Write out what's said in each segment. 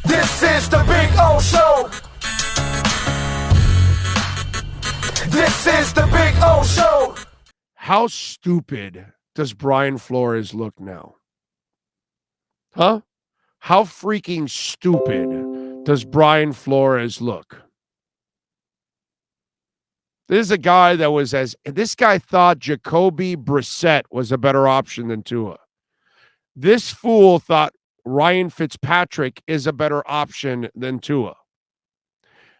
This is the Big O Show. This is the Big O Show. How stupid does Brian Flores look now? Huh? How freaking stupid does Brian Flores look? This is a guy that was this guy thought Jacoby Brissett was a better option than Tua. This fool thought Ryan Fitzpatrick is a better option than Tua.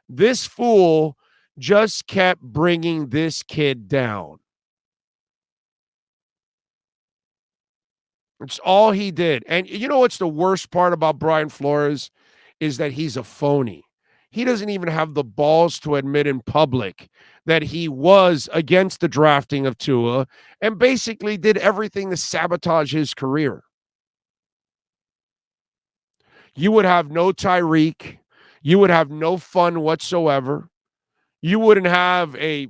This fool just kept bringing this kid down. It's all he did. And you know what's the worst part about Brian Flores is that he's a phony. He doesn't even have the balls to admit in public that he was against the drafting of Tua and basically did everything to sabotage his career. You would have no Tyreek. You would have no fun whatsoever. You wouldn't have a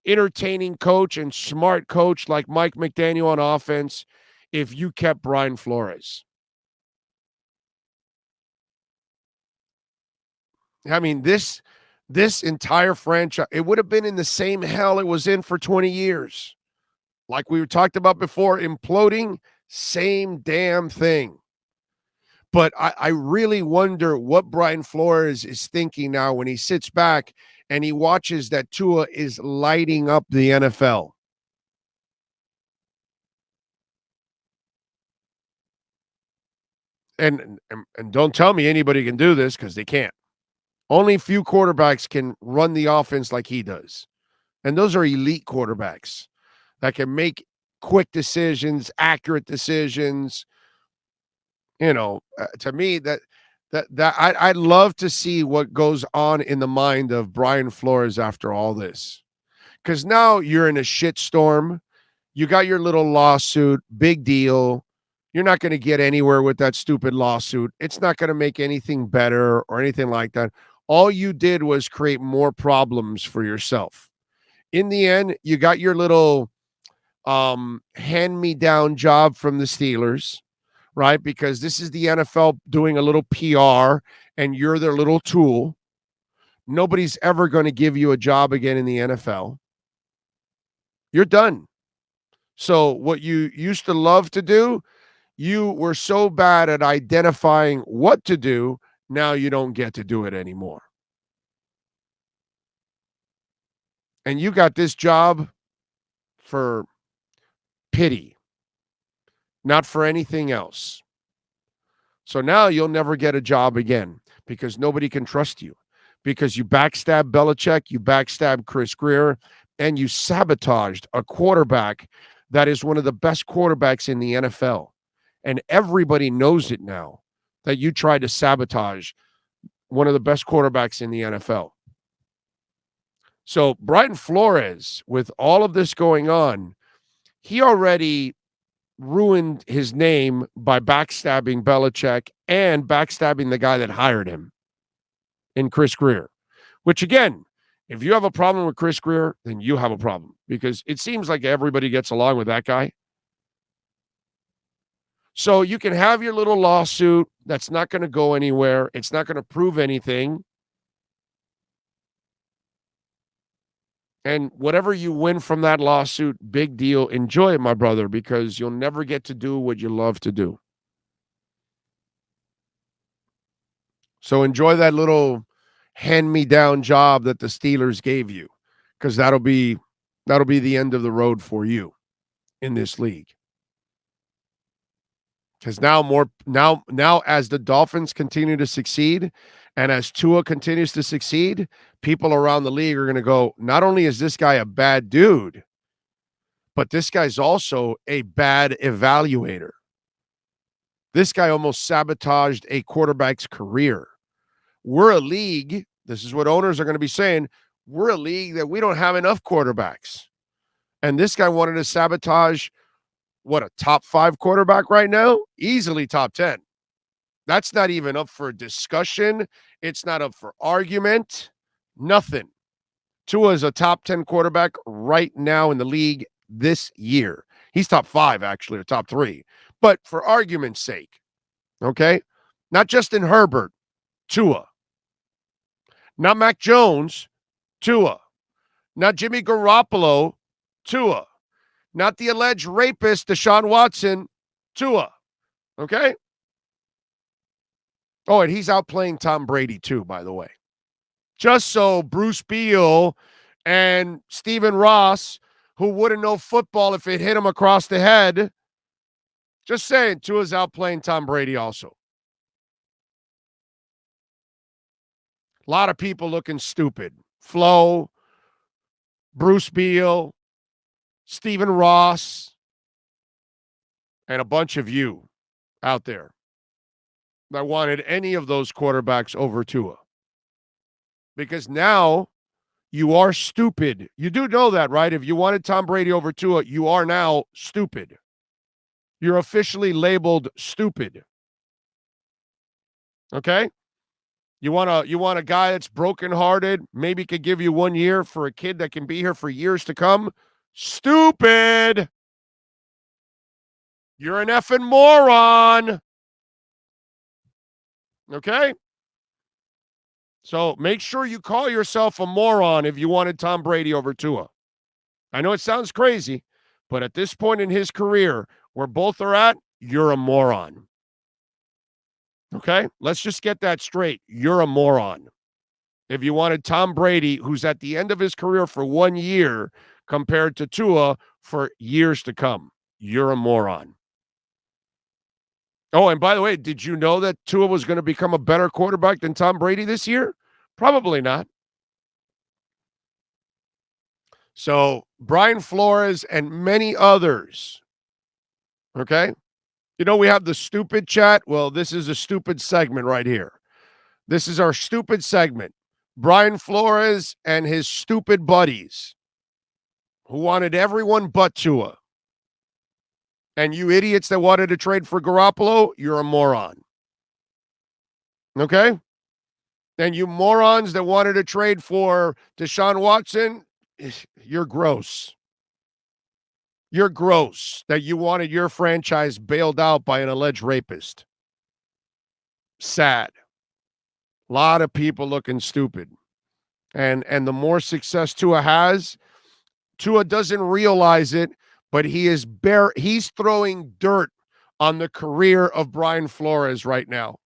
entertaining coach and smart coach like Mike McDaniel on offense if you kept Brian Flores. I mean, this entire franchise, it would have been in the same hell it was in for 20 years. Like we talked about before, imploding, same damn thing. But I really wonder what Brian Flores is thinking now when he sits back and he watches that Tua is lighting up the NFL. And don't tell me anybody can do this because they can't. Only few quarterbacks can run the offense like he does. And those are elite quarterbacks that can make quick decisions, accurate decisions. You know, to me, I'd love to see what goes on in the mind of Brian Flores after all this. Because now you're in a shitstorm. You got your little lawsuit, big deal. You're not going to get anywhere with that stupid lawsuit. It's not going to make anything better or anything like that. All you did was create more problems for yourself. In the end, you got your little hand-me-down job from the Steelers, right? Because this is the NFL doing a little PR, and you're their little tool. Nobody's ever going to give you a job again in the NFL. You're done. So what you used to love to do, you were so bad at identifying what to do, now you don't get to do it anymore. And you got this job for pity, not for anything else. So now you'll never get a job again because nobody can trust you, because you backstabbed Belichick, you backstabbed Chris Greer, and you sabotaged a quarterback that is one of the best quarterbacks in the NFL. And everybody knows it now that you tried to sabotage one of the best quarterbacks in the NFL. So Brian Flores, with all of this going on, he already ruined his name by backstabbing Belichick and backstabbing the guy that hired him in Chris Greer, which again, if you have a problem with Chris Greer, then you have a problem because it seems like everybody gets along with that guy. So you can have your little lawsuit that's not going to go anywhere. It's not going to prove anything. And whatever you win from that lawsuit, big deal. Enjoy it, my brother, because you'll never get to do what you love to do. So enjoy that little hand-me-down job that the Steelers gave you, because that'll be the end of the road for you in this league. Because now as the Dolphins continue to succeed and as Tua continues to succeed, people around the league are going to go, not only is this guy a bad dude, but this guy's also a bad evaluator. This guy almost sabotaged a quarterback's career. We're a league, this is what owners are going to be saying, we're a league that we don't have enough quarterbacks. And this guy wanted to sabotage a top 5 quarterback right now? Easily top 10. That's not even up for discussion. It's not up for argument. Nothing. Tua is a top 10 quarterback right now in the league this year. He's top 5, actually, or top 3. But for argument's sake, okay? Not Justin Herbert. Tua. Not Mac Jones, Tua. Not Jimmy Garoppolo, Tua. Not the alleged rapist, Deshaun Watson, Tua. Okay? Oh, and he's outplaying Tom Brady too, by the way. Just so Bruce Beal and Stephen Ross, who wouldn't know football if it hit him across the head, just saying, Tua's outplaying Tom Brady also. A lot of people looking stupid. Flo, Bruce Beal, Stephen Ross, and a bunch of you out there that wanted any of those quarterbacks over Tua. Because now you are stupid. You do know that, right? If you wanted Tom Brady over Tua, you are now stupid. You're officially labeled stupid. Okay? You want a guy that's brokenhearted, maybe could give you 1 year for a kid that can be here for years to come? Stupid. You're an effing moron. Okay? So make sure you call yourself a moron if you wanted Tom Brady over Tua. I know it sounds crazy, but at this point in his career, where both are at, you're a moron. Okay? Let's just get that straight. You're a moron. If you wanted Tom Brady, who's at the end of his career for 1 year, compared to Tua for years to come, you're a moron. Oh, and by the way, did you know that Tua was going to become a better quarterback than Tom Brady this year? Probably not. So, Brian Flores and many others, okay? You know, we have the stupid chat. Well, this is a stupid segment right here. This is our stupid segment. Brian Flores and his stupid buddies who wanted everyone but Tua. And you idiots that wanted to trade for Garoppolo, you're a moron. Okay? And you morons that wanted to trade for Deshaun Watson, you're gross. You're gross that you wanted your franchise bailed out by an alleged rapist. Sad. A lot of people looking stupid. And the more success Tua has, Tua doesn't realize it, but he's throwing dirt on the career of Brian Flores right now.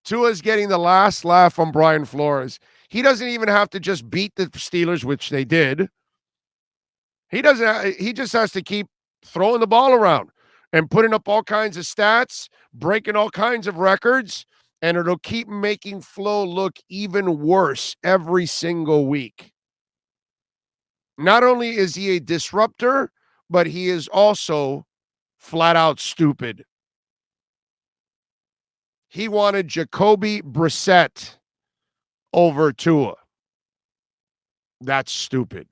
Tua's getting the last laugh on Brian Flores. He doesn't even have to just beat the Steelers, which they did. He just has to keep throwing the ball around and putting up all kinds of stats, breaking all kinds of records, and it'll keep making Flo look even worse every single week. Not only is he a disruptor, but he is also flat out stupid. He wanted Jacoby Brissett over Tua. That's stupid.